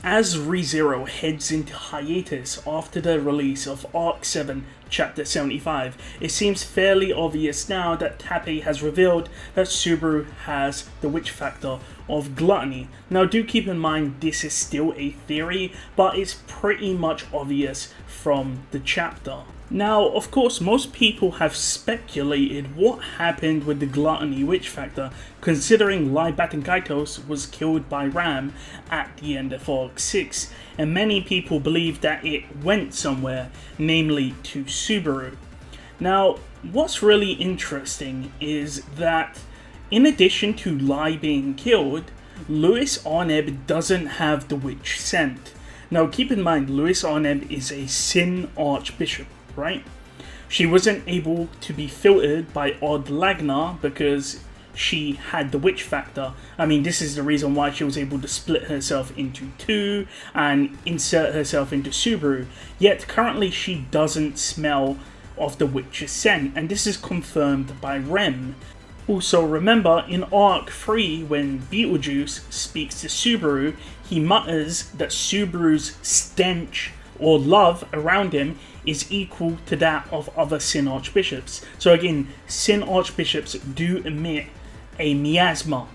as ReZero heads into hiatus after the release of Arc 7 Chapter 75, it seems fairly obvious now that Tappei has revealed that Subaru has the witch factor of gluttony. Now do keep in mind this is still a theory, but it's pretty much obvious from the chapter. Now, of course, most people have speculated what happened with the gluttony witch factor, considering Batenkaitos was killed by Ram at the end of Arc 6, and many people believe that it went somewhere, namely to Subaru. Now, what's really interesting is that, in addition to Lai being killed, Louis Arneb doesn't have the witch scent. Now, keep in mind, Louis Arneb is a Sin archbishop, right? She wasn't able to be filtered by Odd Lagnar because she had the witch factor. I mean, this is the reason why she was able to split herself into two and insert herself into Subaru. Yet currently she doesn't smell of the witch's scent, and this is confirmed by Rem. Also remember, in Arc 3 when Betelgeuse speaks to Subaru, he mutters that Subaru's stench or love around him is equal to that of other Sin archbishops. So again, Sin archbishops do emit a miasma,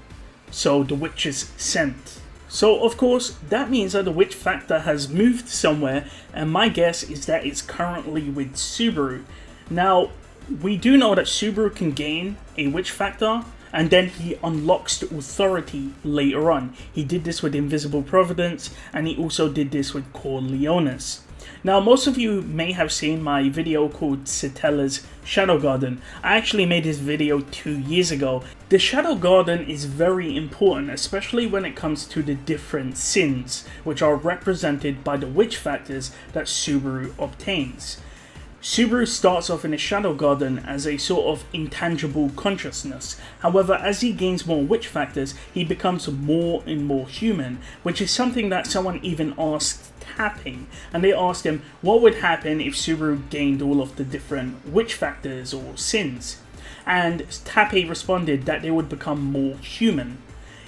so the witch's scent. So of course, that means that the witch factor has moved somewhere, and my guess is that it's currently with Subaru. Now, we do know that Subaru can gain a witch factor, and then he unlocks the authority later on. He did this with Invisible Providence, and he also did this with Corleones. Now, most of you may have seen my video called Satella's Shadow Garden. I actually made this video 2 years ago. The Shadow Garden is very important, especially when it comes to the different sins, which are represented by the witch factors that Subaru obtains. Subaru starts off in the Shadow Garden as a sort of intangible consciousness. However, as he gains more witch factors, he becomes more and more human, which is something that someone even asked Tappei, and they asked him what would happen if Subaru gained all of the different witch factors or sins, and Tappei responded that they would become more human.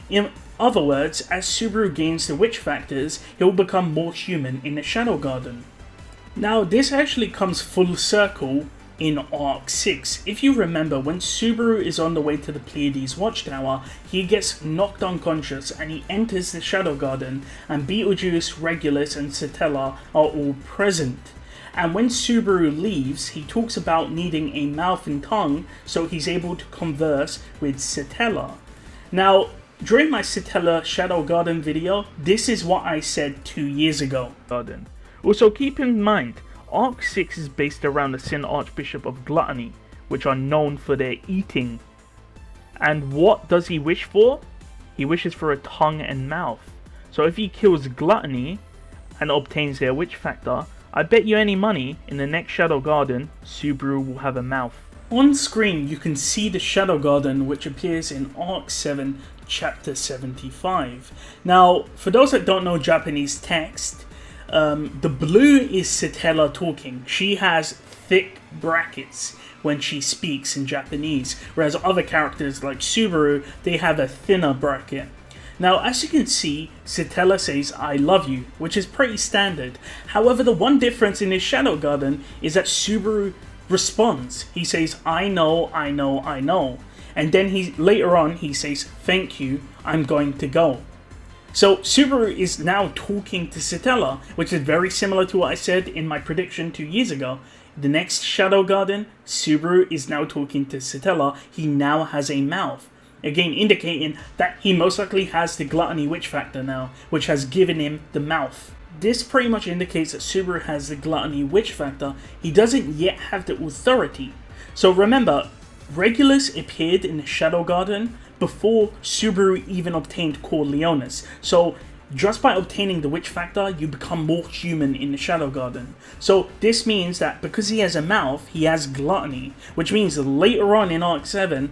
In other words, as Subaru gains the witch factors, he'll become more human in the Shadow Garden. Now, this actually comes full circle in Arc 6. If you remember, when Subaru is on the way to the Pleiades Watchtower, he gets knocked unconscious and he enters the Shadow Garden, and Betelgeuse, Regulus and Satella are all present. And when Subaru leaves, he talks about needing a mouth and tongue so he's able to converse with Satella. Now, during my Satella Shadow Garden video, this is what I said 2 years ago. Also keep in mind, Arc 6 is based around the Sin Archbishop of Gluttony, which are known for their eating. And what does he wish for? He wishes for a tongue and mouth. So if he kills Gluttony and obtains their witch factor, I bet you any money in the next Shadow Garden, Subaru will have a mouth. On screen you can see the Shadow Garden, which appears in Arc 7 Chapter 75. Now, for those that don't know Japanese text, the blue is Satella talking. She has thick brackets when she speaks in Japanese, whereas other characters like Subaru, they have a thinner bracket. Now, as you can see, Satella says, "I love you," which is pretty standard. However, the one difference in his Shadow Garden is that Subaru responds. He says, "I know, I know, I know." And then later on, he says, "Thank you, I'm going to go." So Subaru is now talking to Satella, which is very similar to what I said in my prediction 2 years ago. The next Shadow Garden, Subaru is now talking to Satella. He now has a mouth. Again, indicating that he most likely has the Gluttony witch factor now, which has given him the mouth. This pretty much indicates that Subaru has the Gluttony witch factor. He doesn't yet have the authority. So remember, Regulus appeared in the Shadow Garden before Subaru even obtained Corleones. So just by obtaining the witch factor, you become more human in the Shadow Garden. So this means that because he has a mouth, he has gluttony, which means that later on in Arc 7,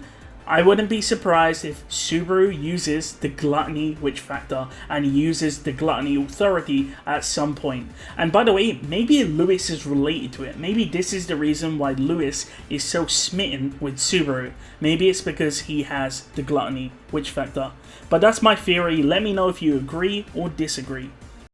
I wouldn't be surprised if Subaru uses the Gluttony witch factor and uses the Gluttony authority at some point. And by the way, maybe Louis is related to it. Maybe this is the reason why Louis is so smitten with Subaru. Maybe it's because he has the Gluttony witch factor. But that's my theory. Let me know if you agree or disagree.